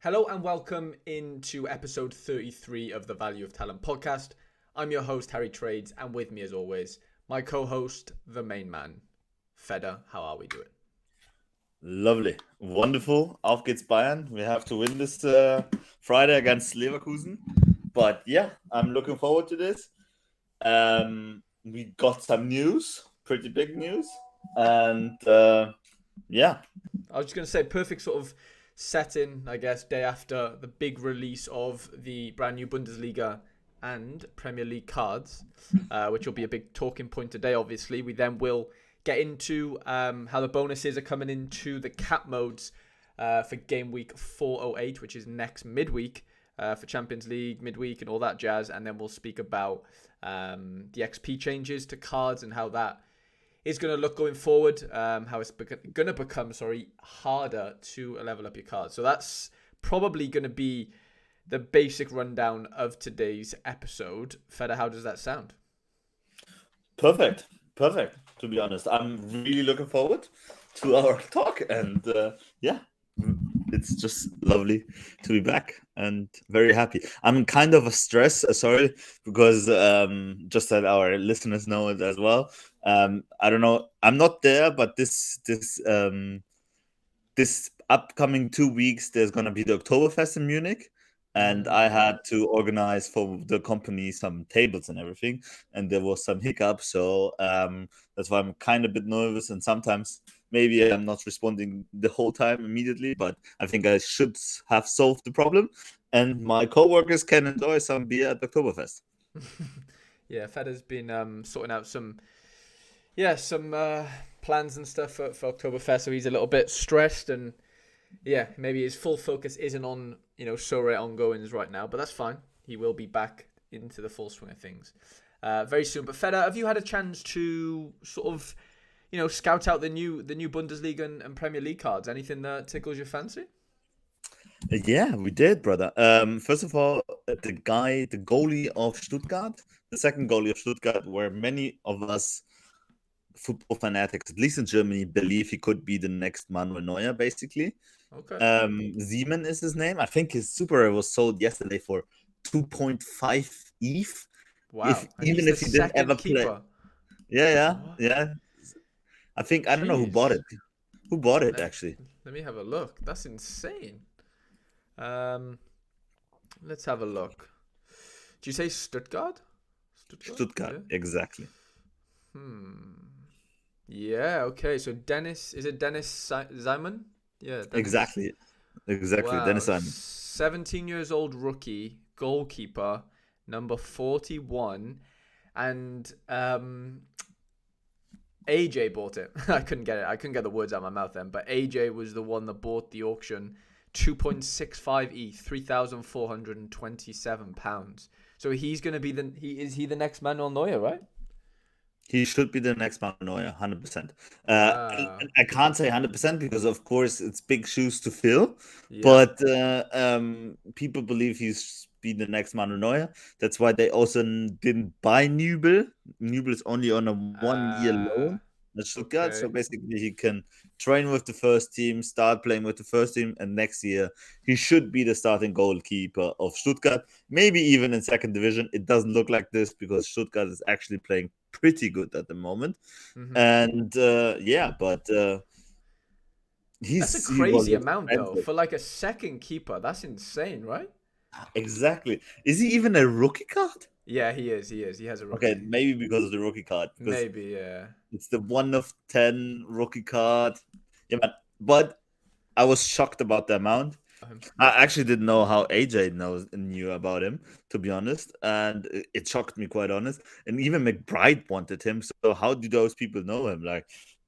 Hello and welcome into episode 33 of the Value of Talent podcast. I'm your host, Harry Trades, and with me as always, my co-host, the main man, Feder. How are we doing? Lovely. Wonderful. Auf geht's Bayern. We have to win this Friday against Leverkusen. But yeah, I'm looking forward to this. We got some news, pretty big news. And yeah. I was just going to say, perfect sort of setting, I guess, day after the big release of the brand new Bundesliga and Premier League cards, which will be a big talking point today, obviously. We then will get into how the bonuses are coming into the cap modes for game week 408, which is next midweek for Champions League, midweek and all that jazz. And then we'll speak about the XP changes to cards and how that is going to look going forward, how it's going to become, harder to level up your cards. So that's probably going to be the basic rundown of today's episode. Feder, how does that sound? Perfect. To be honest, I'm really looking forward to our talk. And it's just lovely to be back and very happy. I'm kind of a stress, sorry, because just that our listeners know it as well. I don't know. I'm not there, but this upcoming 2 weeks, there's gonna be the Oktoberfest in Munich, and I had to organize for the company some tables and everything, and there was some hiccup. So that's why I'm kind of a bit nervous, and sometimes maybe I'm not responding the whole time immediately, but I think I should have solved the problem, and my coworkers can enjoy some beer at the Oktoberfest. Yeah, Feder's been sorting out some plans and stuff for Oktoberfest, so he's a little bit stressed, and yeah, maybe his full focus isn't on Sore ongoings right now, but that's fine. He will be back into the full swing of things very soon. But Feder, have you had a chance to sort of scout out the new Bundesliga and Premier League cards? Anything that tickles your fancy? Yeah, we did, brother. First of all, the goalie of Stuttgart, the second goalie of Stuttgart, where many of us football fanatics, at least in Germany, believe he could be the next Manuel Neuer, basically. Okay. Zeman is his name. I think his Super was sold yesterday for 2.5 ETH. Wow. Even if he didn't ever play. Yeah. I don't know who bought it. Who bought it, actually? Let me have a look. That's insane. Let's have a look. Do you say Stuttgart? Stuttgart, yeah. Exactly. Yeah, okay. So Dennis Simon? Yeah, Dennis. Exactly. Wow. Dennis Simon. 17 years old rookie, goalkeeper, number 41. And AJ bought it. I couldn't get the words out of my mouth then, but AJ was the one that bought the auction. 2.65 ETH, £3,427. So he's going to be is he the next Manuel Neuer, right? He should be the next Manuel Neuer, 100%. I can't say 100% because, of course, it's big shoes to fill. Yeah. But people believe he's be the next Manuel Neuer. That's why they also didn't buy Nübel. Nübel is only on a 1-year loan at Stuttgart. Okay. So basically he can train with the first team, start playing with the first team, and next year he should be the starting goalkeeper of Stuttgart. Maybe even in second division. It doesn't look like this because Stuttgart is actually playing pretty good at the moment. And that's a crazy amount though for like a second keeper. That's insane, right? Exactly. Is he even a rookie card? Yeah, he is. He has a rookie. Okay, maybe because of the rookie card. Maybe, yeah. It's the 1 of 10 rookie card. Yeah, man. But I was shocked about the amount. I actually didn't know how AJ knew about him, to be honest, and it shocked me, quite honest. And even McBride wanted him. So how do those people know him?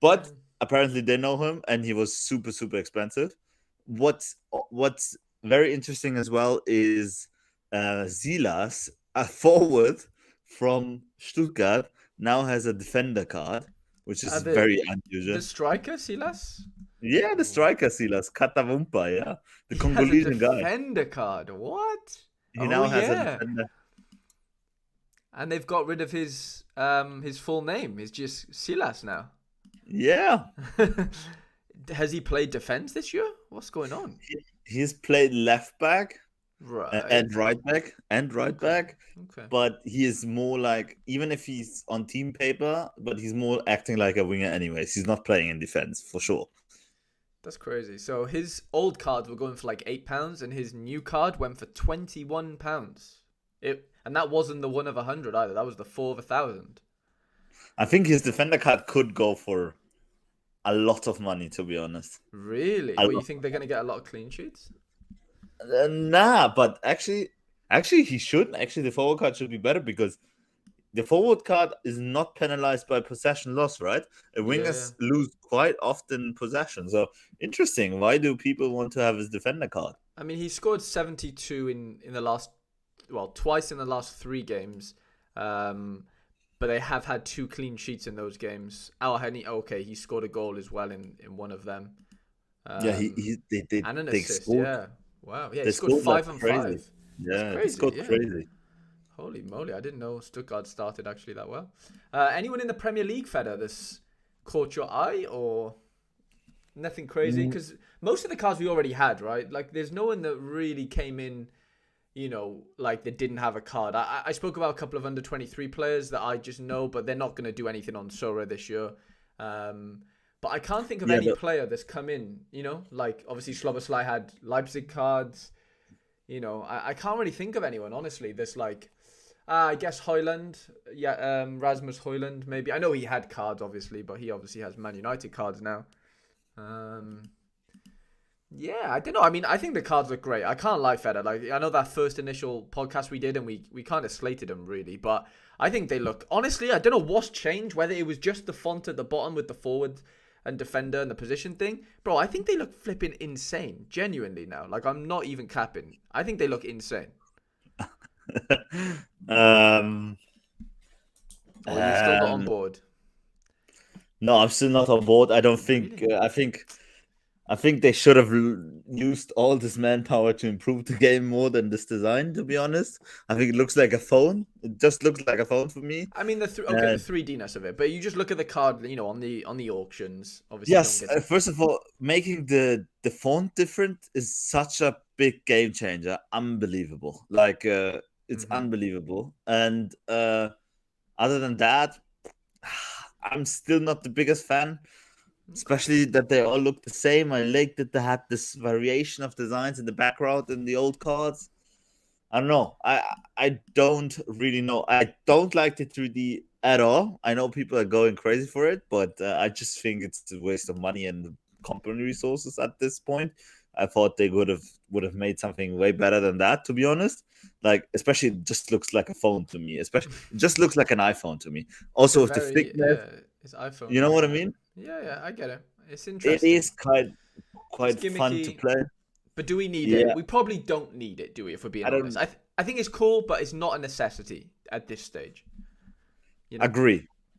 But apparently they know him, and he was super, super expensive. What's very interesting as well is Silas, a forward from Stuttgart, now has a defender card, which is very unusual. The striker, Silas? Yeah, the striker, Silas. Katawumpa, yeah. The Congolese guy. Defender card. What? He now has a defender. And they've got rid of his full name. It's just Silas now. Yeah. Has he played defense this year? What's going on? he's played left back Right. and right Okay. back, Okay. but he is more like, even if he's on team paper, but he's more acting like a winger anyways. He's not playing in defense for sure. That's crazy. So his old cards were going for like £8, and his new card went for £21. And that wasn't the 1 of 100 either. That was the 4 of 1,000. I think his defender card could go for a lot of money, to be honest. Really? A Well, you lot. think they're gonna get a lot of clean sheets? Nah, but actually, he should. Actually, the forward card should be better because the forward card is not penalized by possession loss, right? Yeah. Wingers lose quite often possession. So interesting. Why do people want to have his defender card? I mean, he scored 72 in the last, well, twice in the last 3 games. Um, but they have had 2 clean sheets in those games. Okay, he scored a goal as well in one of them. Yeah, Um, and an they assist, scored. yeah. Wow. Yeah, he They scored scored like 5 and crazy. 5. That's Yeah, they crazy, scored yeah. crazy. Holy moly, I didn't know Stuttgart started actually that well. Anyone in the Premier League, Feder, that's caught your eye, or nothing crazy? Mm, Because most of the cards we already had, right? Like, there's no one that really came in, like they didn't have a card. I spoke about a couple of under 23 players that I just know, but they're not going to do anything on Sora this year. But I can't think of yeah, any player that's come in, like obviously Sloboslai had Leipzig cards. I can't really think of anyone, honestly, that's like, I guess Hoyland, yeah, Rasmus Hoyland, maybe. I know he had cards, obviously, but he obviously has Man United cards now. Um, yeah, I don't know. I mean, I think the cards look great. I can't lie, Feder. Like, I know that first initial podcast we did, and we kind of slated them really, but I think they look. Honestly, I don't know what's changed. Whether it was just the font at the bottom with the forward and defender and the position thing, bro. I think they look flipping insane. Genuinely now, like I'm not even capping. I think they look insane. um, Or you're still not on um, board? no, I'm still not on board. I don't think. Really? I think they should have used all this manpower to improve the game more than this design. To be honest, I think it looks like a phone. It just looks like a phone for me. I mean, the 3D-ness of it, but you just look at the card, on the auctions. Obviously, you don't Yes, get to. first of all, making the font different is such a big game changer. Unbelievable. Like it's Hmm. unbelievable. And other than that, I'm still not the biggest fan, Okay. especially that they all look the same. I like that they had this variation of designs in the background in the old cards. I don't know. I don't really know. I don't like the 3D at all. I know people are going crazy for it, but I just think it's a waste of money and company resources at this point. I thought they would have made something way better than that, to be honest. Like, especially it just looks like a phone to me. Especially it just looks like an iPhone to me. It's a Also with the very thickness, yeah. It's you iPhone. know what I Yeah. mean? Yeah. I get it. It's It interesting. is quite It's quite fun to gimmicky, play. but do we need it? Yeah, We probably don't need it, do we? If we're being I honest, don't I think it's cool, but it's not a necessity at this stage. You know.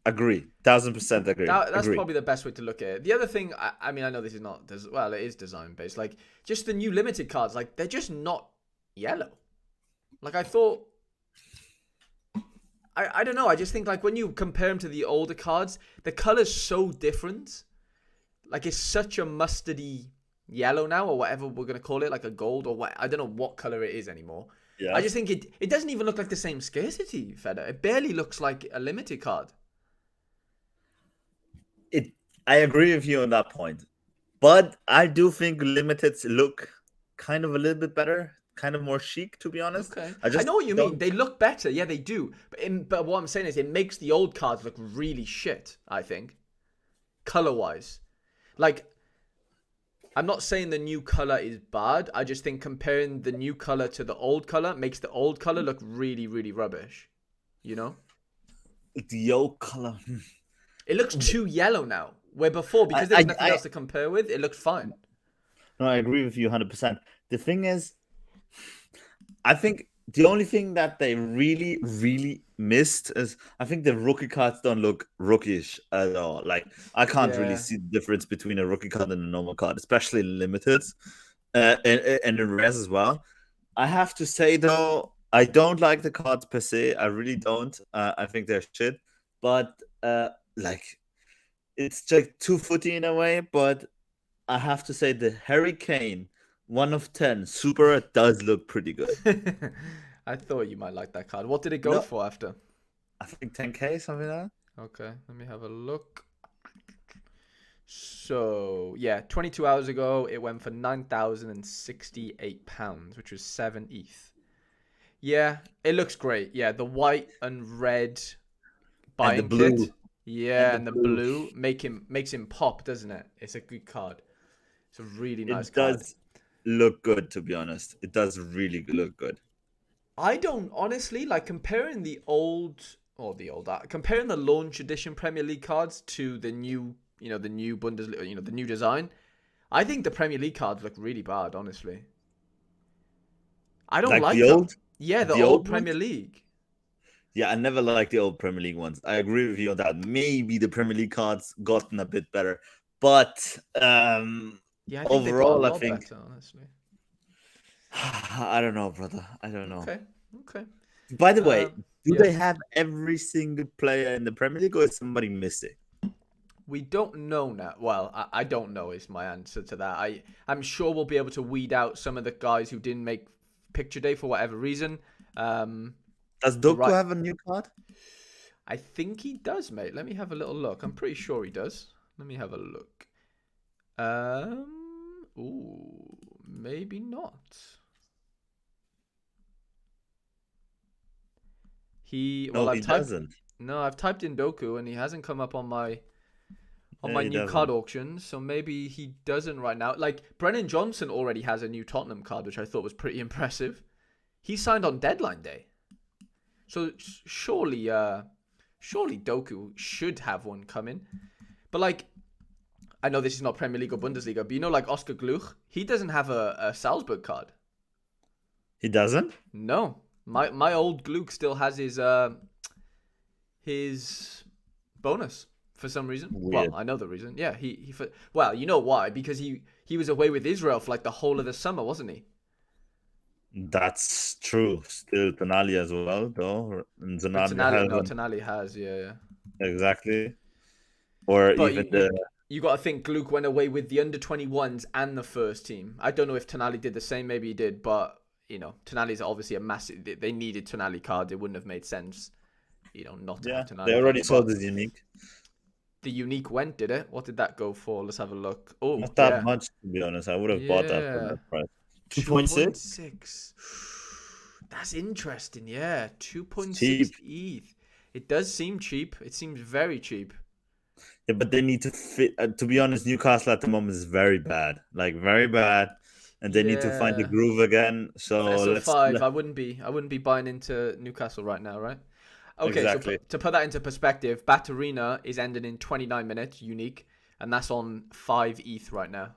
agree, 1,000% That's agree. probably the best way to look at it. The other thing, I mean, I know this is not, well, it is design based. Like, just the new limited cards, like, they're just not yellow. Like, I thought, I don't know. I just think, like, when you compare them to the older cards, the color's so different. Like, it's such a mustardy yellow now, or whatever we're going to call it, like a gold, or what. I don't know what color it is anymore. I Yes. just think it doesn't even look like the same scarcity, Feder. It barely looks like a limited card. it I agree with you on that point. But I do think limiteds look kind of a little bit better, kind of more chic, to be honest. Okay, I I just know what you mean. don't. They look better, yeah, they do. But what I'm saying is, it makes the old cards look really shit. I think, color wise, like I'm not saying the new color is bad. I just think comparing the new color to the old color makes the old color look really, really rubbish. You know, The yolk color. it looks too yellow now. Where before, I, because there I, was nothing I, else to compare with, it looked fine. no, I agree with you 100%. The thing is, I think the only thing that they really, really missed is I think the rookie cards don't look rookyish at all. Like, I can't really Yeah, see the difference between a rookie card and a normal card, especially limited, and in res as well. I have to say though, I don't like the cards per se. I really don't. I think they're shit. But like it's like too footy in a way. But I have to say the Hurricane 1 of 10. Super does look pretty good. I thought you might like that card. What did it go No, for after? I think 10K, something like that. Okay, let me have a look. So, yeah, 22 hours ago, it went for £9,068, which was 7 ETH. Yeah, it looks great. Yeah, the white and red And the buying kit. blue. And Yeah, the and the blue. blue makes him pop, doesn't it? It's a good card. It's a really nice It card. does look good, to be honest. It does really look good. I don't honestly like comparing comparing the launch edition Premier League cards to the new, the new Bundesliga, the new design. I think the Premier League cards look really bad, honestly. I don't Like like them. Yeah, the the old old Premier ones. League. Yeah, I never liked the old Premier League ones. I agree with you on that. Maybe the Premier League cards gotten a bit better, but Yeah, I think they've got a overall, I lot think better, honestly. I don't know, brother. I don't know. Okay, okay. By the way, do Yeah. they have every single player in the Premier League, or is somebody missing? We don't know now. Well, I don't know is my answer to that. I'm sure we'll be able to weed out some of the guys who didn't make picture day for whatever reason. Does But Doku right, have a new card? I think he does, mate. Let me have a little look. I'm pretty sure he does. Let me have a look. Ooh, maybe not. No, I've he typed. doesn't. No, I've typed in Doku and he hasn't come up on Yeah, my he new card doesn't. auction, so maybe he doesn't right now. Like Brennan Johnson already has a new Tottenham card, which I thought was pretty impressive. He signed on deadline day, so surely Doku should have one coming. But like, I know this is not Premier League or Bundesliga, but like Oscar Gluch, he doesn't have a Salzburg card. He doesn't? No, my old Gluch still has his bonus for some reason. Well, Weird. I know the reason. Yeah, well, you know why? Because he was away with Israel for like the whole of the summer, wasn't he? That's true. Still Tonali as well, though. And But Tonali Tonali, no, hasn't Tonali has, yeah, yeah. exactly. Or But even the you got to think Gluck went away with the under 21s and the first team. I don't know if Tonali did the same. Maybe he did, but Tonali's obviously a massive. They needed Tonali cards. It wouldn't have made sense, not to have yeah, they Tonali already cards. sold But his unique. the unique went, did it? What did that go for? Let's have a look. Oh, Not that yeah. much, to be honest. I would have bought that for Yeah. that price. 2.6? 2.6. That's interesting. Yeah. It's 2.6 cheap. ETH. It does seem cheap. It seems very cheap. Yeah, but they need to fit. To be honest, Newcastle at the moment is very bad, like very bad, and they need to find the Yeah. groove again. So Best of let's five. I wouldn't be buying into Newcastle right now, right? Okay, so exactly. to put that into perspective, Batarina is ending in 29 minutes, unique, and that's on 5 ETH right now.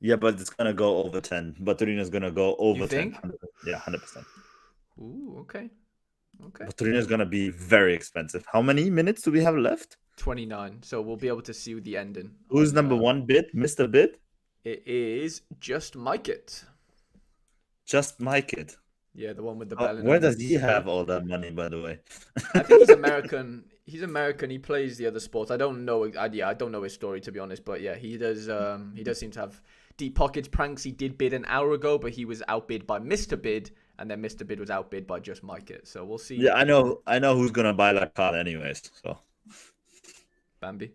Yeah, but it's gonna go over 10. Baturina's gonna go You over 10. think? 100%. Yeah, 100%. Ooh, okay. Okay. Baturina's gonna be very expensive. How many minutes do we have left? 29. So we'll be able to see the ending Who's on number one bid? Mr. Bid? it is just Mike it. Just my kid. Yeah, the one with the Where Bellingham does he skirt. have all that money, by the way? I think he's American. He's American. He plays the other sports. I don't know. I don't know his story to be honest. But yeah, he does. He does seem to have deep pockets. Pranks. He did bid an hour ago, but he was outbid by Mr. Bid, and then Mr. Bid was outbid by just Mike it. So we'll see. Yeah, I know who's gonna buy that card anyways. So Bambi.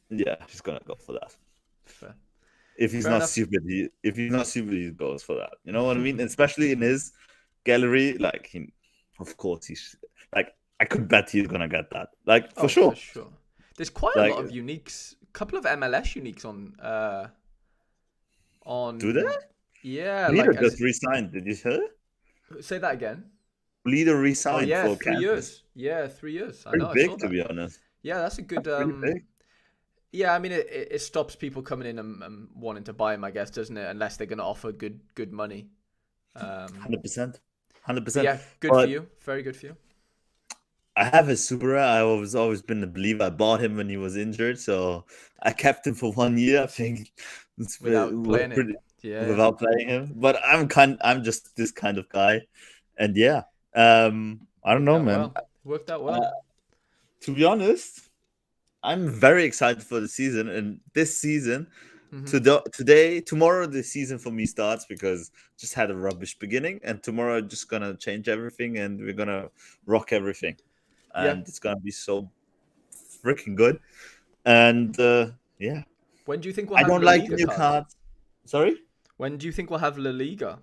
yeah, he's gonna go for that. Fair. If he's Fair not enough. stupid, he goes for that. You know what I mean? Especially in his gallery, like of course he's like I could bet he's gonna get that, like for Oh, for sure. sure. There's quite a Like, lot of uniques. A couple of MLS uniques do they? on. Yeah, Bleeder like as just resigned. Did you hear? say that again. Bleeder Oh resigned yeah, for 3 years. Kansas. Yeah, 3 years. I Pretty know. I saw big, to that. be honest. Yeah, that's a good. Pretty big. Yeah, I mean, it stops people coming in and wanting to buy him, I guess, doesn't it? Unless they're going to offer good money. Um, 100%. 100%. yeah, good for But you. Very good for you. I have a super rare. I was always been a believer. I bought him when he was injured, so I kept him for 1 year. I think it Without was playing him. pretty Yeah, yeah. without playing him. But I'm just this kind of guy, and yeah, I don't Worked know, out man. well. Worked out Uh, well. to be honest, I'm very excited for the season, and this season, Tomorrow the season for me starts because just had a rubbish beginning, and tomorrow just gonna change everything, and we're gonna rock everything, Yeah. and it's gonna be so freaking good. And yeah, When do you think we'll I have don't La like the Liga new cards? cards. Sorry. When do you think we'll have La Liga?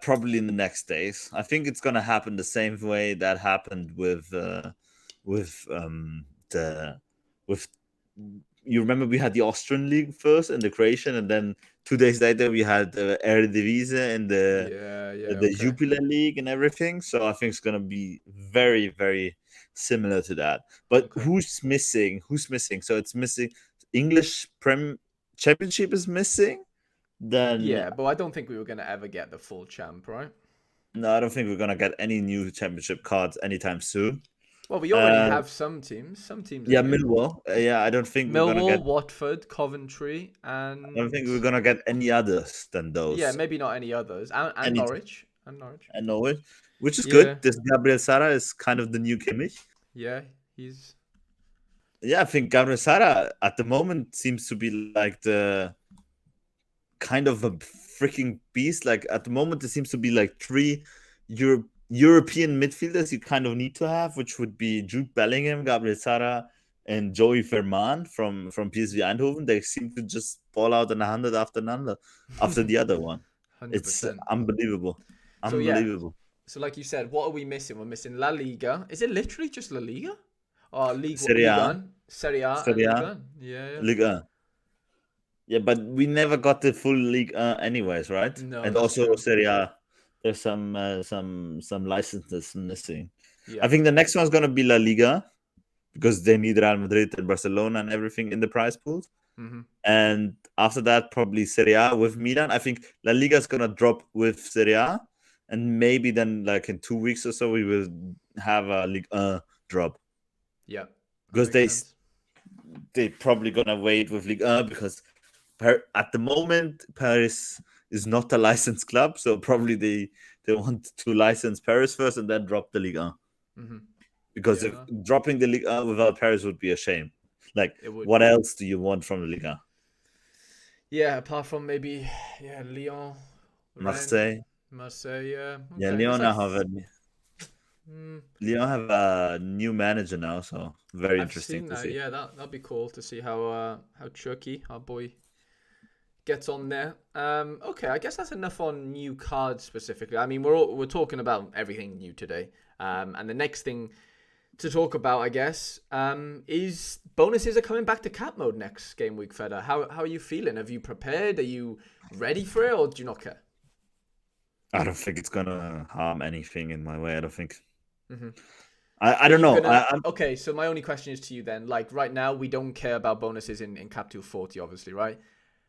Probably in the next days. I think it's gonna happen the same way that happened with the with you remember we had the Austrian league first and the Croatian, and then 2 days later we had the Eredivisie and Yeah, yeah, the okay. Jupiler League and everything. So I think it's gonna be very very similar to that. But Okay. who's missing? Who's missing? So it's missing. English Prem Championship is missing. Then Yeah, but I don't think we were going to ever get the full champ, right? no, I don't think we're gonna get any new championship cards anytime soon. Well, we already have some teams. Some teams are Yeah, new. Millwall. Yeah, I don't think we're gonna get. Millwall, Watford, Coventry, I don't think and we're gonna get any others than yeah, those. maybe not any others. And Any, Norwich. And Norwich. I know it, which is Yeah, good. This Gabriel Sara is kind of the new Kimmich. yeah, he's Yeah, I think Gabriel Sara at the moment seems to be like the kind of a freaking beast. Like at the moment, there seems to be like three European midfielders you kind of need to have, which would be Jude Bellingham, Gabriel Sara, and Joey Vermaan from PSV Eindhoven. They seem to just ball out an 100 after the other one. It's 100%. unbelievable, So yeah, unbelievable. so like you said, what are we missing? We're missing La Liga. Is it literally just La Liga? Or Serie Ligue A, 1, Serie A, and Serie Ligue A, 1? Yeah, yeah. Ligue 1. Yeah, but we never got the full league, anyways, right? No, And that's also true. Serie A, there's some licenses missing. I Yeah. think the next one's gonna be La Liga because they need Real Madrid and Barcelona and everything in the prize pools. Hmm. And after that, probably Serie A with Milan. I think La Liga is gonna drop with Serie A, and maybe then, like in 2 weeks or so, we will have a Ligue 1 drop Yeah. That because makes sense. they probably gonna wait with Ligue 1 because at the moment Paris is not a licensed club, so probably they want to license Paris first and then drop the Ligue 1. Hmm. Because Yeah, if no, dropping the Ligue 1 without Paris would be a shame. Like, it would what be. else do you want from the Ligue 1? Yeah, apart from maybe, yeah, Lyon, Rennes, Marseille. Marseille, yeah. Yeah, Okay, there's like, mm, Lyon have a new manager now, so very I've interesting seen to that. see. Yeah, that'd be cool to see how Chucky, our boy, gets on there. Okay, I guess that's enough on new cards specifically. I mean, we're talking about everything new today. And the next thing to talk about, I guess, is bonuses are coming back to cap mode next game week. Feder, how are you feeling? Have you prepared? Are you ready for it, or do you not care? I don't think it's gonna harm anything in my way. I don't think. Mm-hmm. I Are don't you know. gonna? Okay, so my only question is to you then. Like right now, we don't care about bonuses in Cap 240, obviously, right?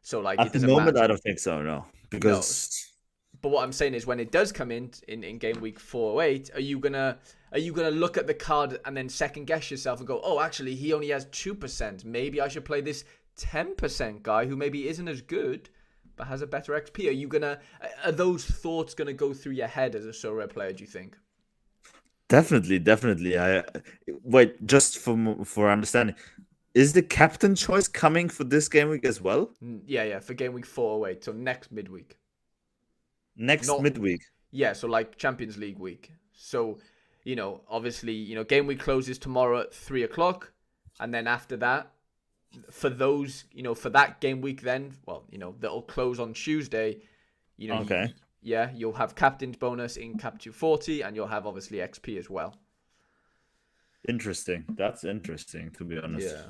So like At it the doesn't matter. moment, I don't think so. No, No, because but what I'm saying is when it does come in game week 408, are you gonna look at the card and then second guess yourself and go, oh, actually he only has 2%. Maybe I should play this 10% guy who maybe isn't as good but has a better XP. Are those thoughts gonna go through your head as a Sorare player? Do you think? definitely. I wait just for understanding. Is the captain choice coming for this game week as well? Yeah, for game week 408, so next midweek. Next Not midweek. Yeah, so like Champions League week. So, obviously, game week closes tomorrow at 3 o'clock, and then after that, for those, for that game week, then, well, that'll close on Tuesday. Okay. You'll have captain's bonus in Cap 240, and you'll have obviously XP as well. Interesting. That's interesting, to be honest. Yeah.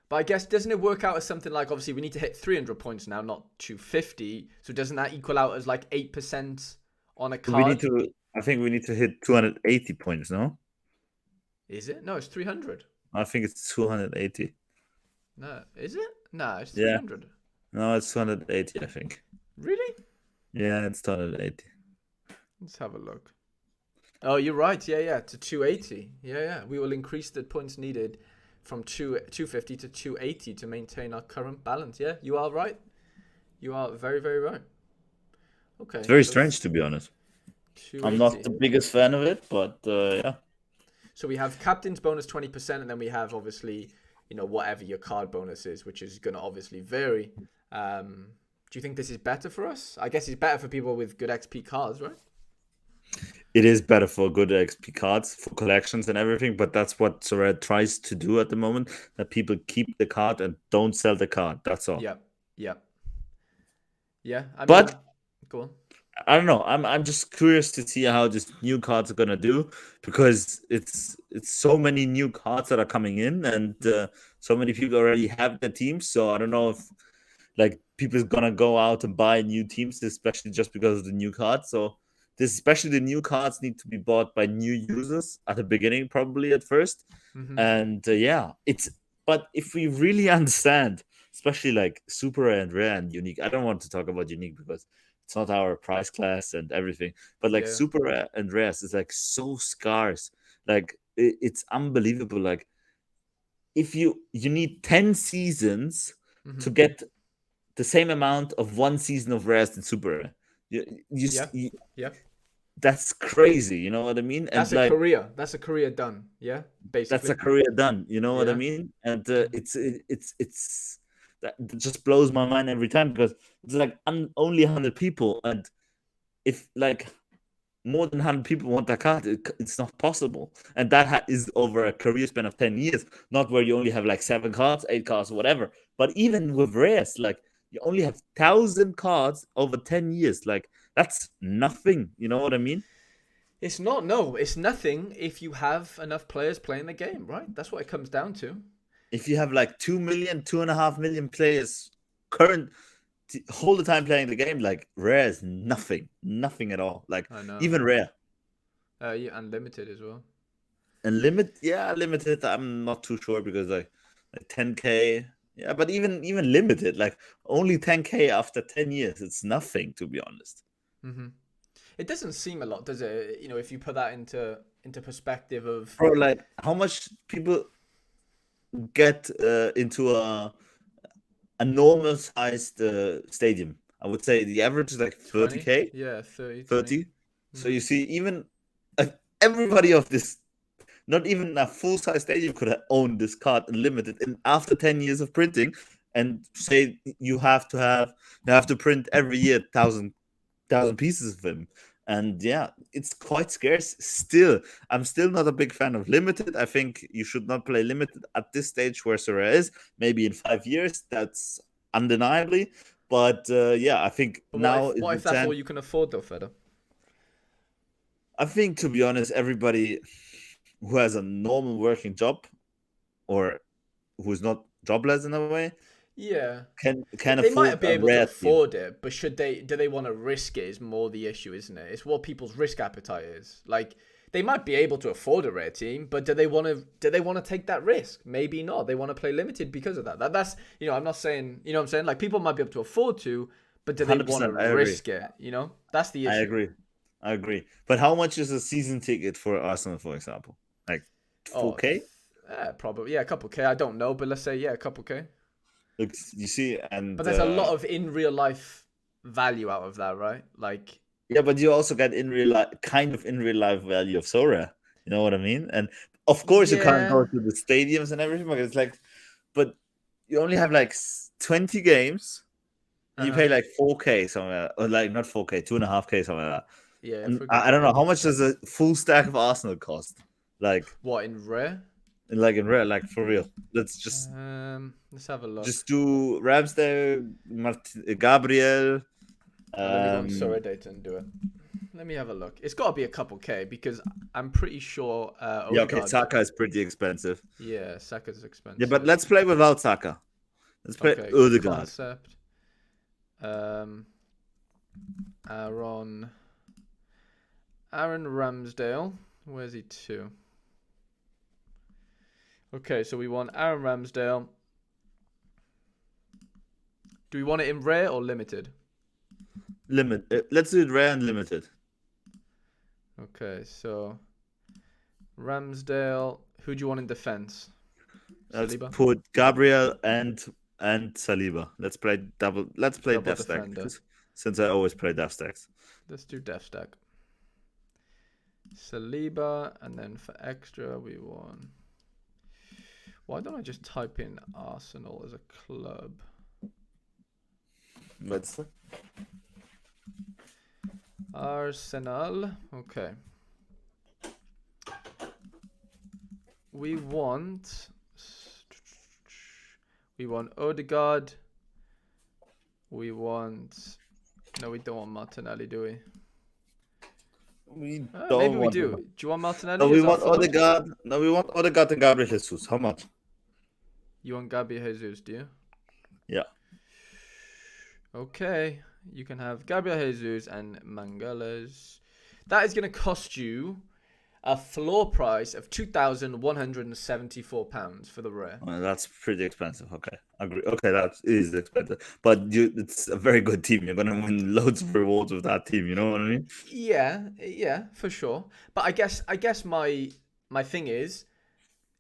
But I guess, doesn't it work out as something like, obviously, we need to hit 300 points now, not 250. So doesn't that equal out as like 8% on a card? I think we need to hit 280 points, no? Is it? No, it's 300. I think it's 280. No, is it? No, it's Yeah. 300. No, it's 280, I think. Really? Yeah, it's 280. Let's have a look. Oh, you're right. Yeah, to 280. Yeah. We will increase the points needed from 250 to 280 to maintain our current balance. Yeah, you are right. You are very, very right. Okay. It's very strange, to be honest. 280. I'm not the biggest fan of it, but yeah. So we have captain's bonus 20%, and then we have obviously whatever your card bonus is, which is going to obviously vary. Do you think this is better for us? I guess it's better for people with good XP cards, right? It is better for good XP cards, for collections and everything, but that's what Sorare tries to do at the moment, that people keep the card and don't sell the card. That's all. Yep. Yep. Yeah. I mean, But go on. I don't know. I'm just curious to see how these new cards are gonna do, because it's so many new cards that are coming in, and so many people already have their teams. So I don't know if like people is gonna go out and buy new teams, especially just because of the new cards. So this, especially the new cards, need to be bought by new users at the beginning, probably at first. And yeah, it's, but if we really understand, especially like super rare and rare and unique, I don't want to talk about unique because it's not our price class and everything, but like Yeah. super rare and rares is like so scarce. Like it's unbelievable. Like if you need 10 seasons to get the same amount of one season of rares in super rare. Yeah. You, Yeah. that's crazy, you know what I mean? And That's a like career. That's a career done. Yeah. that's a Basically. career done, you know what I Yeah. mean? And it's that just blows my mind every time, because it's like only 100 people, and if like more than 100 people want that card, it's not possible. And that is over a career span of 10 years, not where you only have like 7 cards, 8 cards, whatever. But even with rares, like you only have 1,000 cards over 10 years. Like that's nothing, you know what I mean? It's not, no, it's nothing if you have enough players playing the game, right? That's what it comes down to. If you have like 2 million, 2.5 million players current whole the time playing the game, like rare is nothing at all. Like I know. even rare. Yeah, unlimited as well. And limited, I'm not too sure, because like 10K, yeah, but even limited, like only 10K after 10 years, it's nothing, to be honest. It doesn't seem a lot, does it? If you put that into perspective of Bro, like how much people get into a normal sized stadium? I would say the average is like 20, 30K, yeah, 30, 20. 30. So you see, even everybody of this, not even a full size stadium could have owned this card unlimited. And after 10 years of printing, and say you have to print every year thousand pieces of them. And yeah, it's quite scarce still. I'm still not a big fan of limited. I think you should not play limited at this stage where Sarah is. Maybe in 5 years, that's undeniably. But yeah, I think But now is what the if that's all chance. you can afford, though, Feder? I think, to be honest, everybody who has a normal working job, or who's not jobless in a way, Yeah. can They afford might be a able to rare team. afford it, but do they want to risk it is more the issue, isn't it? It's what people's risk appetite is. Like they might be able to afford a rare team, but do they want to take that risk? Maybe not. They want to play limited because of that. That's I'm not saying, what I'm saying, like people might be able to afford to, but do they want to 100%, I agree. risk it? That's the I issue. agree. I agree. But how much is a season ticket for Arsenal, for example? Like Oh, 4K? probably, yeah, a couple K. I don't know, but let's say, yeah, a couple K. Look, you see, But and there's a lot of in real life value out of that, right? Like, yeah, but you also get in real life, kind of in real life value of Sora. You know what I mean? And of course, you can't yeah. go to the stadiums and everything, but it's like, but you only have like 20 games. You Uh-huh. pay like 4K somewhere, or like not 4K, 2.5K, something like that. Yeah, And for a good I don't know, how package. much does a full stack of Arsenal cost? Like, What, in rare? in real, like for real. Let's Let's have a just look. do Ramsdale, Gabriel. Let me go on Um, Surrey data and do it. Let me have a look. It's got to be a couple K because I'm pretty sure yeah, okay, Odegaard. Saka is pretty expensive. Yeah, Saka's Yeah, but expensive. let's play without Saka. Let's play Okay, Odegaard. concept. Um, Aaron. Aaron Ramsdale. Where's he to? Okay, so we want Aaron Ramsdale. Do we want it in rare or limited? Let's do it rare and limited. Okay, so Ramsdale. Who do you want in defense? Let's Saliba? put Gabriel and Saliba. Let's play double. Let's play Double death stack, defender. since I always play death stacks. Let's do def stack. Saliba, and then for extra we want Why don't I just type in Arsenal as a club? Let's Arsenal. Okay. We want Odegaard. We want. No, we don't want Martinelli, do we? we Maybe don't we want do. him. Do you want Martinelli? No, we as our want forward? Odegaard. No, we want Odegaard and Gabriel Jesus. How much? You want Gabi Jesus, do you? Yeah. Okay. You can have Gabriel Jesus and Mangalas. That is going to cost you a floor price of £2,174 for the rare. Well, that's pretty expensive. Okay, agree. Okay, that is expensive, but it's a very good team. You're gonna win loads of rewards with that team. You know what I mean? Yeah, for sure. But I guess my thing is,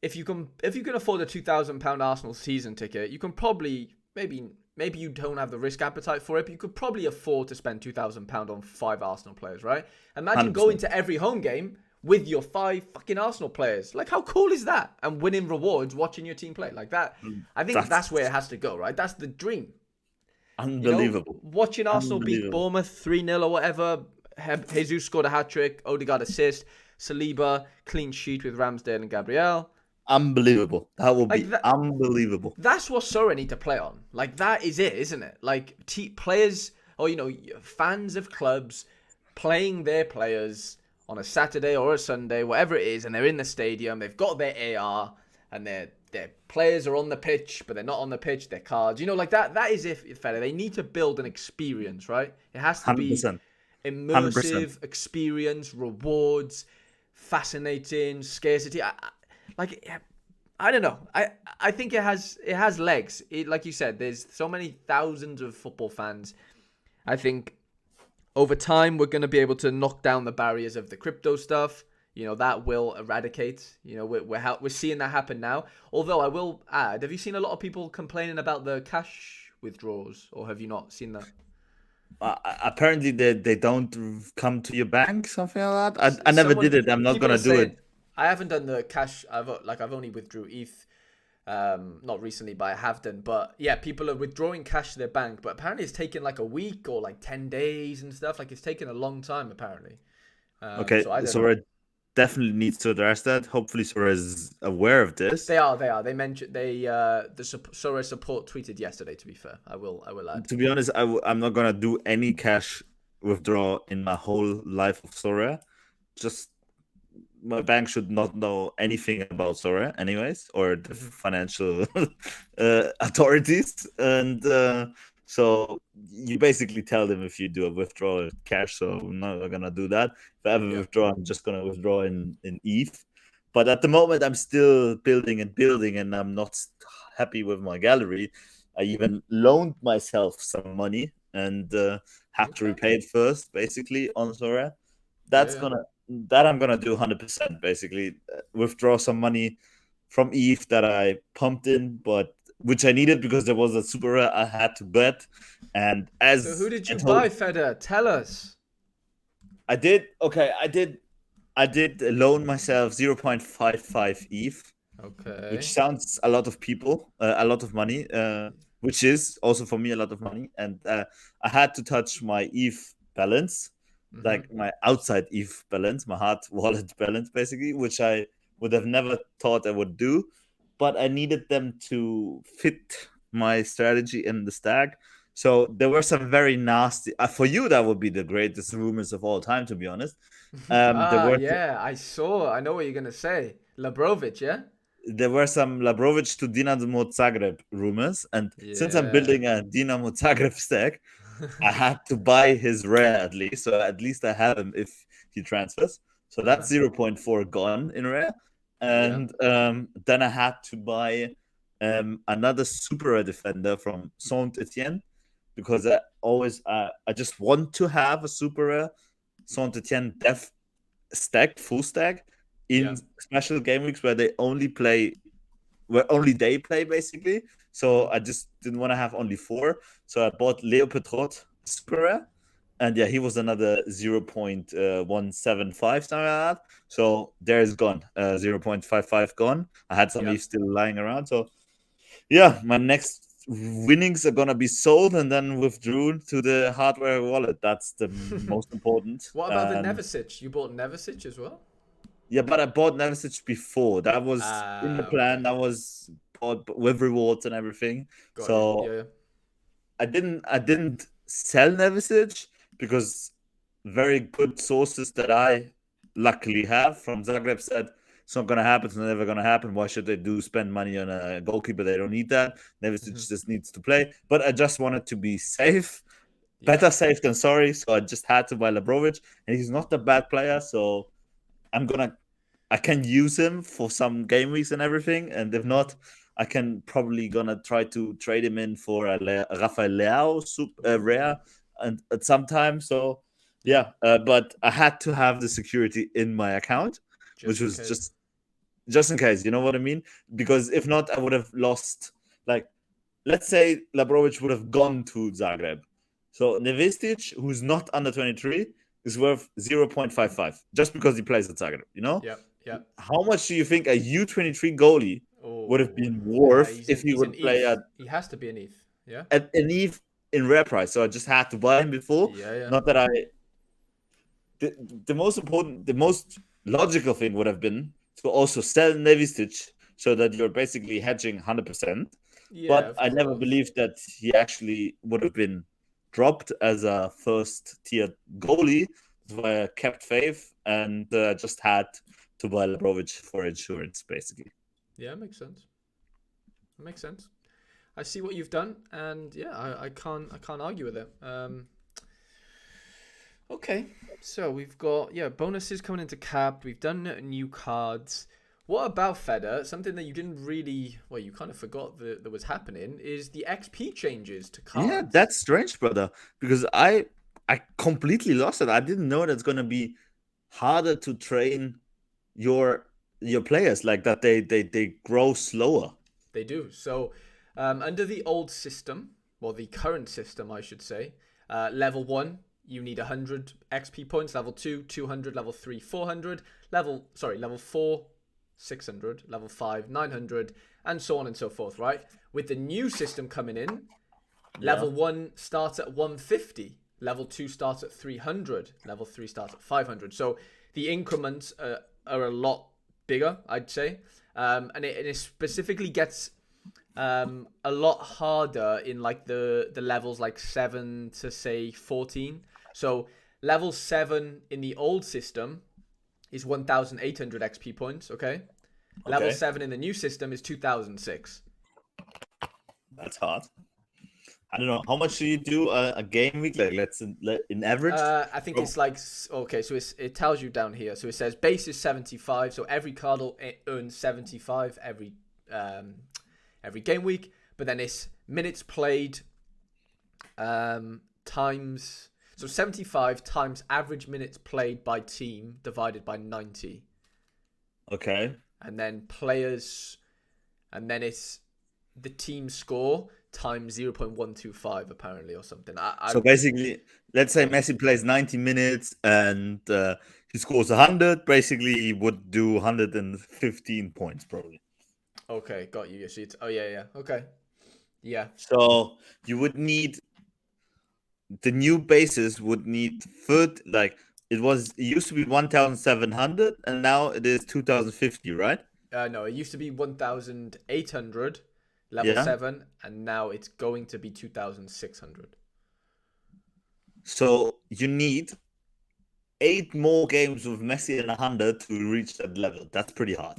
if you can afford a £2,000 Arsenal season ticket, you can probably maybe you don't have the risk appetite for it, but you could probably afford to spend £2,000 on 5 Arsenal players, right? Imagine 100%. going to every home game with your 5 fucking Arsenal players. Like, how cool is that? And winning rewards watching your team play like that. I think that's where it has to go, right? That's the dream. Unbelievable. You know, watching Arsenal beat Bournemouth 3-0 or whatever. Jesus scored a hat-trick. Odegaard assist. Saliba clean sheet with Ramsdale and Gabriel. Unbelievable. That will be unbelievable. That's what Sorare need to play on. Like, that is it, isn't it? Like, players, or, fans of clubs playing their players on a Saturday or a Sunday, whatever it is, and they're in the stadium, they've got their AR, and their players are on the pitch, but they're not on the pitch, their cards. Like that. That is it, fella. They need to build an experience, right? It has to be 100%. immersive 100%. experience, rewards, fascinating, scarcity. I don't know. I think it has legs. Like you said, there's so many thousands of football fans. I think over time we're going to be able to knock down the barriers of the crypto stuff. That will eradicate. We're seeing that happen now. Although I will add, have you seen a lot of people complaining about the cash withdrawals, or have you not seen that? Apparently they don't come to your bank, something like that. I never did it. I'm not gonna do it. I haven't done the cash. I've only withdrew ETH, not recently, but I have done. But yeah, people are withdrawing cash to their bank, but apparently it's taken like a week or like 10 days and stuff. Like, it's taken a long time apparently. Okay, so I definitely needs to address that. Hopefully Sorare is aware of this. They are. They mentioned the Sorare support tweeted yesterday. To be fair, I will add. To be honest, I'm not gonna do any cash withdrawal in my whole life of Sorare. Just my bank should not know anything about Sorare, anyways, or the financial authorities. And so you basically tell them if you do a withdrawal of cash. So I'm not gonna do that. If I ever withdraw, I'm just gonna withdraw in ETH. But at the moment, I'm still building, and I'm not happy with my gallery. I even loaned myself some money and have to repay it first, basically, on Sorare. That I'm gonna do 100%. Basically, withdraw some money from ETH that I pumped in, but which I needed because there was a super rare I had to bet. And so who did you buy, Feder? Tell us. I did loan myself 0.55 ETH. Okay. Which sounds a lot of people, a lot of money, which is also for me a lot of money. And I had to touch my ETH balance, like my outside ETH balance, my hard wallet balance, basically, which I would have never thought I would do. But I needed them to fit my strategy in the stack. So there were some very nasty. For you, that would be the greatest rumors of all time, to be honest. I know what you're gonna say. Labrovic, yeah. There were some Labrovic to Dinamo Zagreb rumors, and since I'm building a Dinamo Zagreb stack, I had to buy his rare at least. So at least I have him if he transfers. So that's 0.4 gone in rare. And then I had to buy another super rare defender from Saint Etienne because I just want to have a super rare Saint Etienne def stack, full stack in special game weeks where only they play basically. So I just didn't want to have only 4. So I bought Leo Petrot super rare And yeah, he was another 0.175, something like that. So there's gone. 0.55 gone. I had some Yeah. ETH still lying around. So yeah, my next winnings are gonna be sold and then withdrawn to the hardware wallet. That's the most important. What about the And Neversich? You bought Neversich as well? yeah, but I bought Neverstitch before. That was in the Ah, plan. okay. That was bought with rewards and everything. Got you. So Yeah. I didn't sell Neverstitch because very good sources that I luckily have from Zagreb said it's not gonna happen. It's never gonna happen. Why should they spend money on a goalkeeper? They don't need that. Hmm. Neverstitch just needs to play. But I just wanted to be safe. Yeah. Better safe than sorry. So I just had to buy Labrovic, and he's not a bad player. So I'm gonna I can use him for some game weeks and everything, and if Hmm. not, I can probably gonna try to trade him in for a Rafael Leao rare Ooh. and at some time. So Yeah. yeah, but I had to have the security in my account, which Just in was case. just in case. You know what I mean? Because if not, I would have lost. Like, let's say Labrovic would have gone to Zagreb. So Nevistic, who's not under 23, is worth 0.55 just because he plays at Zagreb. You know? Yep. Yep. How much do you think a U23 goalie would have Oh. been Yeah. worth if he He's an would play ETH. He has to be an ETH. Yeah. at an Eve in rare price? So I just had to buy him before. Yeah. Yeah. Not that I. The most important, the most logical thing would have been to also sell Nevistic so that you're basically hedging 100%. Yeah. But Of I never course. believed that he actually would have been dropped as a first tier goalie. That's why I kept faith and just had to buy Labrovic for insurance, basically. Yeah. Makes sense. Makes sense. I see what you've done, and yeah, I can't argue with it. Okay, so we've got bonuses coming into cap. We've done new cards. What about Feder? Something that you didn't really, well, you kind of forgot that was happening is the XP changes to Yeah, cards. that's strange, brother, because I completely lost it. I didn't know that's gonna be harder to train your your players like that. They grow slower. They do. So, under the old system, well, the current system, I should say, level 1, you need 100 XP points. Level 2, 200. Level 3, 400. Level 4, 600. Level 5, 900. And so on and so forth, right? With the new system coming in, Yeah. level 1 starts at 150. Level 2 starts at 300. Level 3 starts at 500. So the increments are a lot bigger, I'd say. And it specifically gets a lot harder in like the levels like 7 to say 14. So level 7 in the old system is 1,800 XP points, okay? Level Okay. 7 in the new system is 2,006. That's hard. I don't know. How much do you do a game week? Like, in average. I think From- it's like, okay, so it tells you down here. So it says base is 75, so every card will earn 75 every game week, but then it's minutes played times, so 75 times average minutes played by team divided by 90, Okay. and then players, and then it's the team score times 0.125 apparently, or something. So basically, let's say Go on. Messi plays 90 minutes and he scores 100. Basically, he would do 115 points probably. Okay, got you. So it's, oh yeah, yeah. Okay. Yeah. So you would need the new bases would need third like it used to be 1,700 and now it is 2,050, right? No, it used to be 1,800 level Yeah. 7, and now it's going to be 2,600. So you need 8 more games with Messi and 100 to reach that level. That's pretty hard.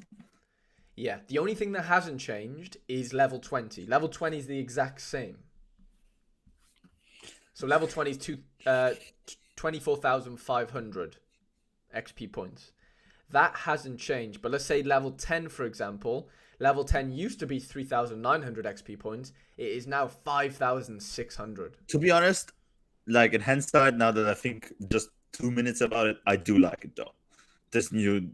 Yeah, the only thing that hasn't changed is level 20. Level 20 is the exact same. So level 20 is 24,500 XP points. That hasn't changed. But let's say level 10, for example. Level 10 used to be 3,900 XP points. It is now 5,600. To be honest, like in hindsight, now that I think just 2 minutes about it, I do like it though. This new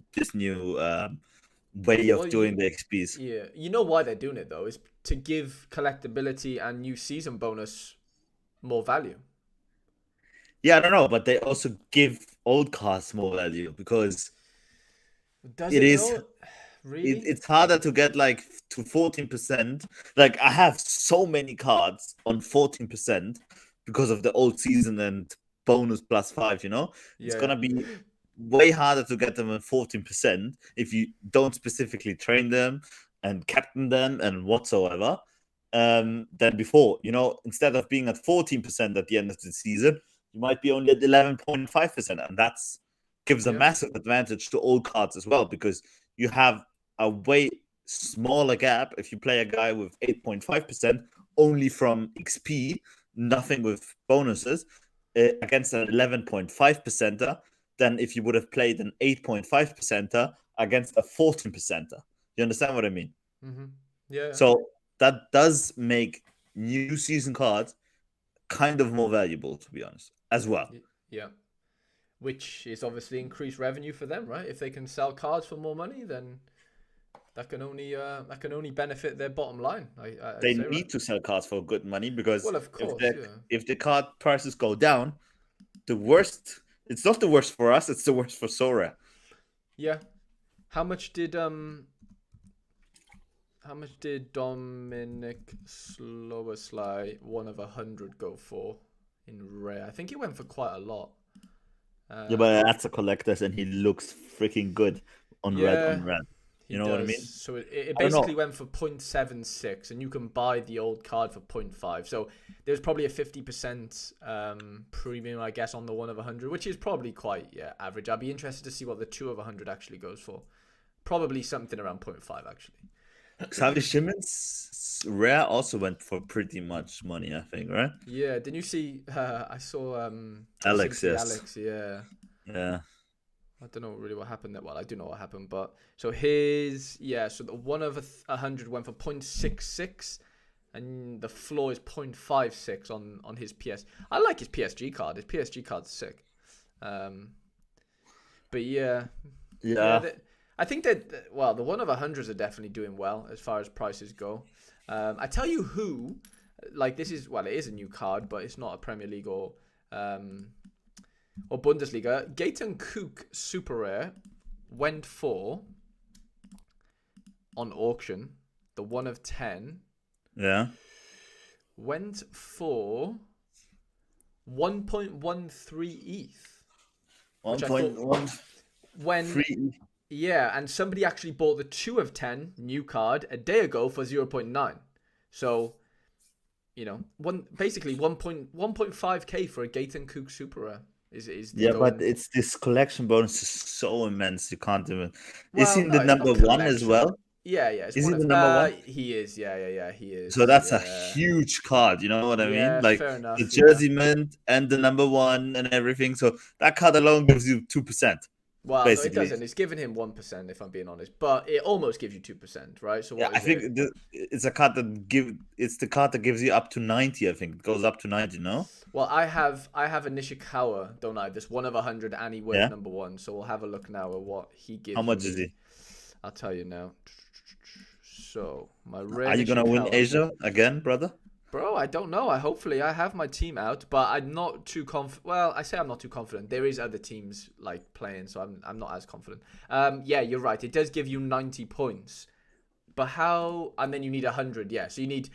way of Well, doing the XPs. yeah, you know why they're doing it though, is to give collectability and new season bonus more value. Yeah, I don't know, but they also give old cards more value because Does it it is though? Really? it's harder to get like to 14%. Like I have so many cards on 14% because of the old season and bonus +5, you know? It's Yeah, yeah. gonna be way harder to get them at 14% if you don't specifically train them and captain them and whatsoever than before. You know, instead of being at 14% at the end of the season, you might be only at 11.5%. And that's gives a Yeah. massive advantage to old cards as well because you have a way smaller gap if you play a guy with 8.5% only from XP, nothing with bonuses, against an 11.5%er than if you would have played an 8.5%er against a 14%er. You understand what I mean? Mm-hmm. Yeah. So that does make new season cards kind of more valuable, to be honest, as well. Yeah. Which is obviously increased revenue for them, right? If they can sell cards for more money, then that can only benefit their bottom line. I'd They say, right? need to sell cards for good money because Well, of course, yeah. if the card prices go down, the worst it's not the worst for us, it's the worst for Sora. Yeah. How much did Dominic Sloboslai 1 of 100 go for in rare? I think he went for quite a lot. Yeah, but that's a collector's and he looks freaking good on red Yeah, on red. he You know what I does. mean? So it I don't basically know. went for 0.76, and you can buy the old card for 0.5. So there's probably a 50% premium, I guess, on the 1 of 100, which is probably quite average. I'd be interested to see what the 2 of 100 actually goes for. Probably something around 0.5, actually. Xavi Simmons rare also went for pretty much money, I think, right? Yeah, didn't you see? I saw Alex, Simply yes. Alex. Yeah, Yeah. I don't know really what happened there. Well, I do know what happened, but so his so the 1 of 100 went for 0.66, and the floor is 0.56 on his PS. I like his PSG card. His PSG card's sick. But yeah, Yeah. I think that well, the 1 of 100s are definitely doing well as far as prices go. I tell you who, like this is well, it is a new card, but it's not a Premier League or Bundesliga. Gaetan Kook Super Rare went for on auction. The 1 of 10 Yeah. went for 1.13 ETH, which I thought 1.13. when and somebody actually bought the 2 of 10 new card a day ago for 0.9. So basically 1.5k for a Gaetan Kook Super Rare is the Yeah, but going. it's this collection bonus is so immense you can't even. Is he Well, in no, the it's not number one as collection. well? Yeah, it's Is he one the of. number one? He is. Yeah, he So is. that's a Yeah, huge card, you know what I mean? yeah. Like Fair the enough. Yeah. jersey mint and the number one and everything. So that card alone gives you 2%, Well, no, it basically. doesn't. It's giving him 1%, if I'm being honest, but it almost gives you 2%, right? So Yeah, what I is it? think it's a card that it's the card that gives you up to 90, I think. It goes up to 90, no? Well, I have a Nishikawa, don't I? This 1 of 100, and he went Yeah. #1. So we'll have a look now at what he How gives much is me. he? I'll tell you now. So my rare Are you gonna win Nishikawa. Asia again, brother? Bro, I don't know. Hopefully I have my team out, but I'm not too confident. Well, I say I'm not too confident. There is other teams like playing, so I'm not as confident. Yeah, you're right. It does give you 90 points, but how? And then you need 100. Yeah, so you need.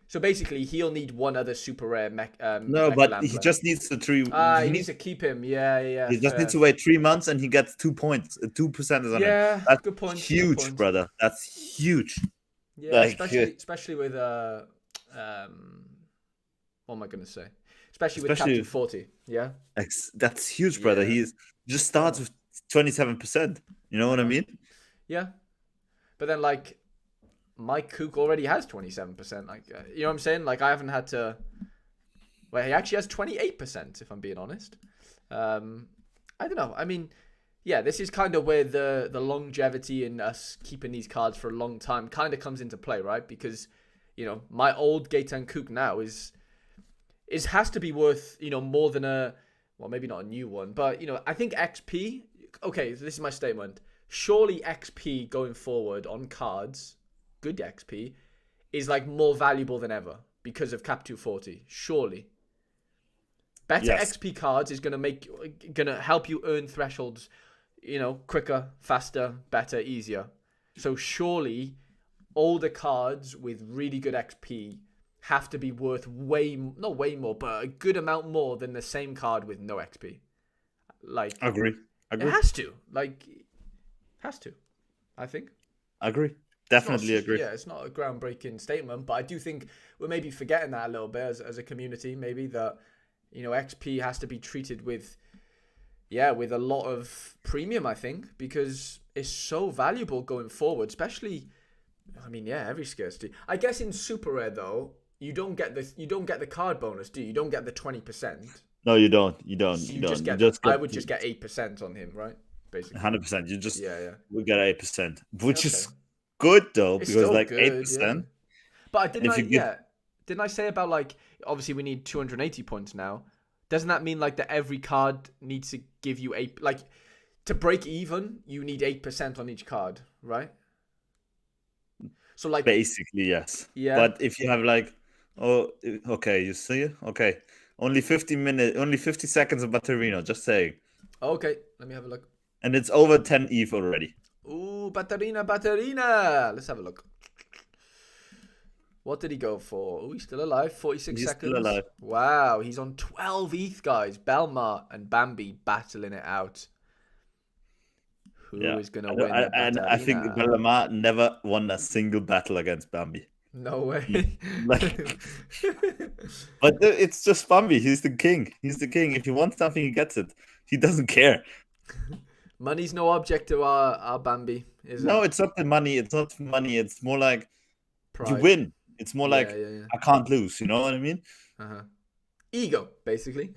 So basically, he'll need one other super rare No, but Mecha he player. just needs to three. He needs to keep him. Yeah, He just needs fair. to wait 3 months and he gets 2 points. 2% is on him. Yeah, That's good point. Good huge, point. brother. That's huge. Yeah, Like, especially with what am I gonna say? Especially with Captain especially 40. Yeah. that's huge, brother. Yeah. He's just Fair starts enough. with 27%. You know Uh what I huh. mean? Yeah. But then like Mike Cook already has 27%. Like you know what I'm saying? Like I haven't had to. Well, he actually has 28%. If I'm being honest. I don't know. I mean, yeah, this is kind of where the longevity in us keeping these cards for a long time kind of comes into play, right? Because my old Gaetan Cook now is has to be worth more than maybe not a new one, but I think XP. Okay, so this is my statement. Surely XP going forward on cards, good XP, is like more valuable than ever because of Cap 240. Surely. Better Yes. XP cards is gonna help you earn thresholds, quicker, faster, better, easier. So surely older cards with really good XP have to be worth not way more, but a good amount more than the same card with no XP. Like, Agree. it has to. I think. Agree. Definitely agree. Yeah, it's not a groundbreaking statement, but I do think we're maybe forgetting that a little bit as a community, maybe that, XP has to be treated with a lot of premium, I think, because it's so valuable going forward, especially, every scarcity. I guess in super rare though, you don't get the card bonus, do you? You don't get the 20%. No, you don't. You don't. I would just get 8% on him, right? Basically. 100%. You just we get 8%, which is good though, it's because still like good, 8%. But didn't I say about like, obviously we need 280 points now? Doesn't that mean like that every card needs to give you to break even, you need 8% on each card, right? So like basically, yes. Yeah. But if you have like, okay, you see, okay, only 50 seconds of Batterino, just saying. Okay, let me have a look. And it's over 10 ETH already. Ooh, Batterina. Let's have a look. What did he go for? Oh, he's still alive. 46 seconds. Still alive. Wow, he's on 12 ETH, guys. Belmar and Bambi battling it out. Who is going to win? And I think Belmar never won a single battle against Bambi. No way. But it's just Bambi. He's the king. If he wants something, he gets it. He doesn't care. Money's no object to our Bambi, is it? No, it's not the money. It's not money. It's more like pride. You win. It's more like I can't lose. You know what I mean? Ego, basically.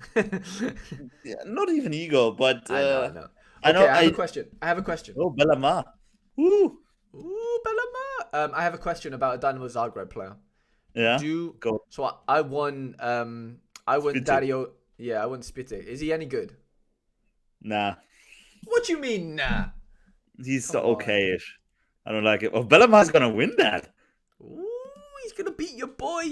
Not even ego, but I know. Okay, I have a question. Oh, Bellamar. Ooh, Bellamar. I have a question about a Dynamo Zagreb player. Yeah. Go. So I won. I won Spitty. Dario. Yeah, I won Spitty. Is he any good? Nah. What do you mean, nah? He's okay-ish. I don't like it. Oh, Bellamar's gonna win that. Ooh, he's gonna beat your boy.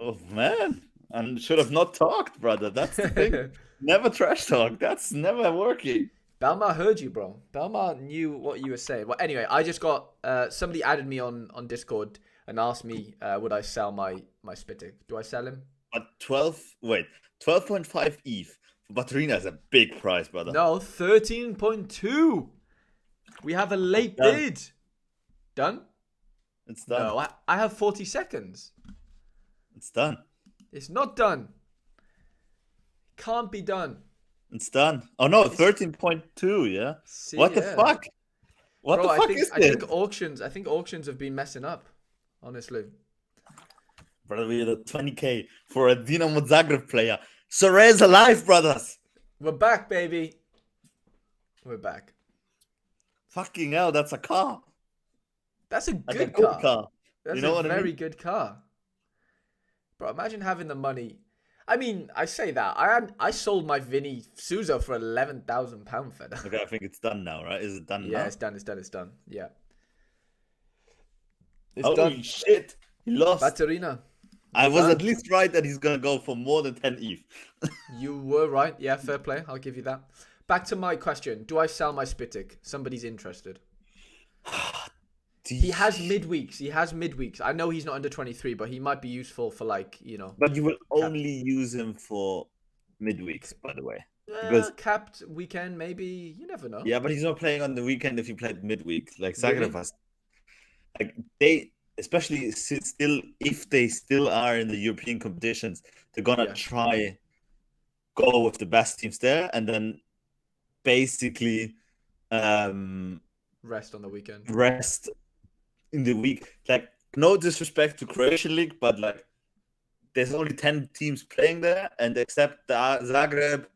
Oh man, I should have not talked, brother. That's the thing. Never trash talk. That's never working. Belmar heard you, bro. Belmar knew what you were saying. Well, anyway, I just got somebody added me on Discord and asked me would I sell my Spittic. Do I sell him? But 12.5 ETH for Batterina is a big price, brother. No, 13.2. We have a late bid. Done? It's done. No, I have 40 seconds. It's done. It's not done. It can't be done. It's done. Oh no, 13.2, yeah? See, what the fuck? What the fuck is this? I think auctions have been messing up, honestly. Brother, we had a 20k for a Dinamo Zagreb player. Sore's alive, brothers. We're back, baby. We're back. Fucking hell, that's a car. That's a good car. That's a very good car. Bro, imagine having the money. I mean, I say that. I sold my Vinny Souza for £11,000 for that. Okay, I think it's done now, right? Is it done now? Yeah, it's done. Yeah. It's done. Shit. He lost. Batterina. I was at least right that he's going to go for more than 10 ETH. You were right. Yeah, fair play. I'll give you that. Back to my question. Do I sell my Spittic? Somebody's interested. He has midweeks. I know he's not under 23, but he might be useful for But you will only use him for midweeks, by the way. Because capped weekend, maybe. You never know. Yeah, but he's not playing on the weekend if he played midweek. Like Zagreb has. Like they, especially if they still are in the European competitions, they're gonna try go with the best teams there, and then basically rest on the weekend. Rest in the week. Like, no disrespect to Croatian League, but like there's only 10 teams playing there, and except Zagreb,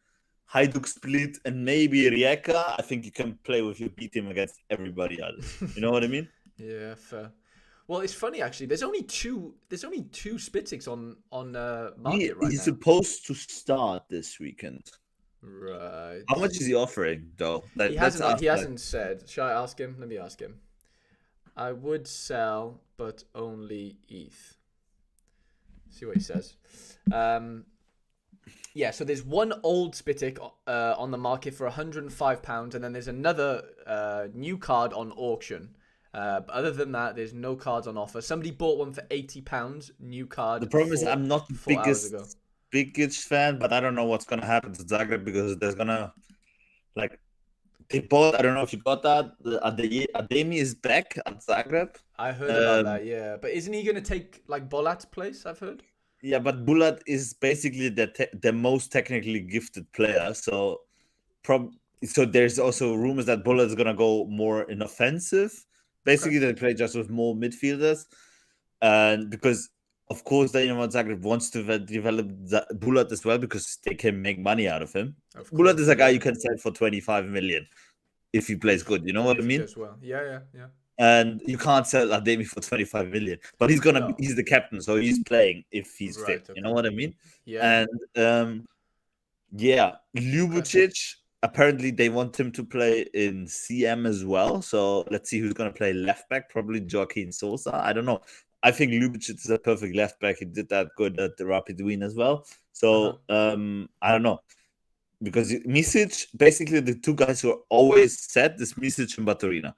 Hajduk Split, and maybe Rijeka, I think you can play with your B team against everybody else. You know what I mean? Yeah, fair. Well, it's funny actually. There's only two Spittics on market right now. He's supposed to start this weekend. Right. How much is he offering though? He hasn't said. Shall I ask him? Let me ask him. I would sell, but only ETH. See what he says. Yeah, so there's one old Spitic on the market for £105, and then there's another new card on auction. But other than that, there's no cards on offer. Somebody bought one for £80, new card. The problem is I'm not the 4 hours ago. biggest fan, but I don't know what's gonna happen to Zagreb because there's gonna like they bought. I don't know if you got that. Ademi is back at Zagreb. I heard about that, yeah. But isn't he going to take like Bolat's place, I've heard? Yeah, but Bulat is basically the most technically gifted player. So so there's also rumors that Bulat is gonna go more in offensive. Basically, they play just with more midfielders, and because of course Dynamo Zagreb wants to develop Bulat as well because they can make money out of him. Bulat is a guy you can sell for 25 million if he plays good. You know what I mean? As well. Yeah. And you can't sell Ademi for 25 million, but he's the captain, so he's playing if he's fit. Okay. You know what I mean? Yeah. And Ljubicic, apparently they want him to play in CM as well. So let's see who's going to play left back. Probably Joaquin Sosa. I don't know. I think Ljubicic is a perfect left back. He did that good at the Rapid Wien as well. So I don't know. Because Misic, basically the two guys who are always set is Misic and Baturina.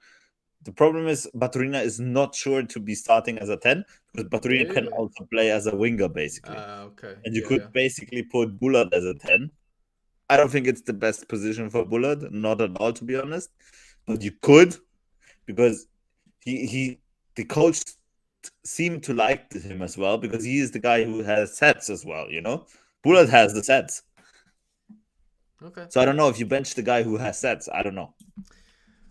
The problem is Baturina is not sure to be starting as a 10 because Baturina can also play as a winger, basically. Okay. And you could basically put Bulat as a 10. I don't think it's the best position for Bulat, not at all, to be honest. But you could, because the coach seemed to like him as well, because he is the guy who has sets as well, you know? Bulat has the sets. Okay. So I don't know if you bench the guy who has sets. I don't know.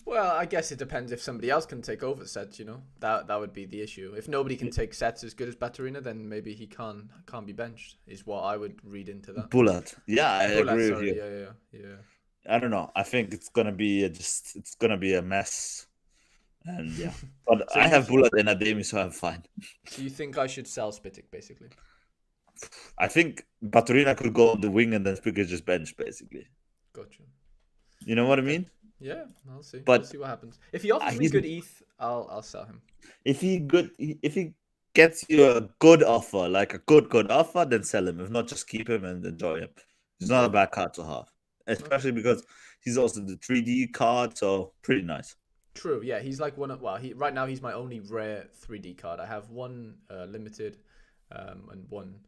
Well, I guess it depends if somebody else can take over sets, you know. That would be the issue. If nobody can take sets as good as Baturina, then maybe he can't be benched, is what I would read into that. Bulat. Yeah, I agree with you. Yeah. I don't know. I think it's gonna be a mess. And yeah. But so I have Bulat and Ademi, so I'm fine. So you think I should sell Spitic, basically? I think Baturina could go on the wing and then Spitic just bench, basically. Gotcha. You know what I mean? Yeah, I'll see. But we'll see what happens. If he offers me good ETH, I'll sell him. If he gets you a good offer, like a good offer, then sell him. If not, just keep him and enjoy him. He's not a bad card to have, especially because he's also the 3D card, so pretty nice. True. Yeah, he's like right now he's my only rare 3D card. I have one limited, and one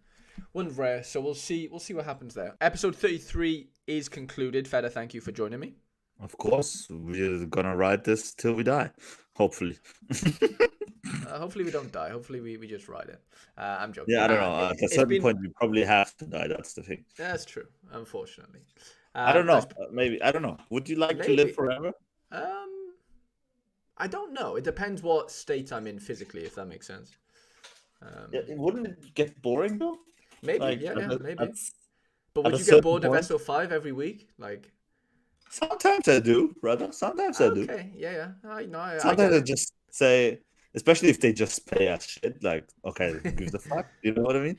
rare. So we'll see what happens there. Episode 33 is concluded. Feda, thank you for joining me. Of course, we're gonna ride this till we die. Hopefully. Hopefully we don't die. Hopefully we just ride it. I'm joking. Yeah, I don't know. At a certain point, we probably have to die. That's the thing. That's true. Unfortunately. I don't know. Maybe I don't know. Would you like to live forever? I don't know. It depends what state I'm in physically, if that makes sense. Wouldn't it get boring though? Maybe. Maybe. But would you get bored of SO5 every week? Like. Sometimes I do, brother. Sometimes I do. Okay, yeah. Sometimes I just say, especially if they just pay us shit, like, okay, give the fuck. You know what I mean?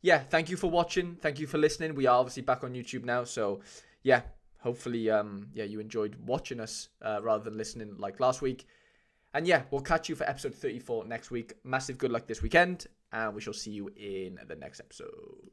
Yeah. Thank you for watching. Thank you for listening. We are obviously back on YouTube now, so yeah. Hopefully, you enjoyed watching us rather than listening like last week. And yeah, we'll catch you for episode 34 next week. Massive good luck this weekend, and we shall see you in the next episode.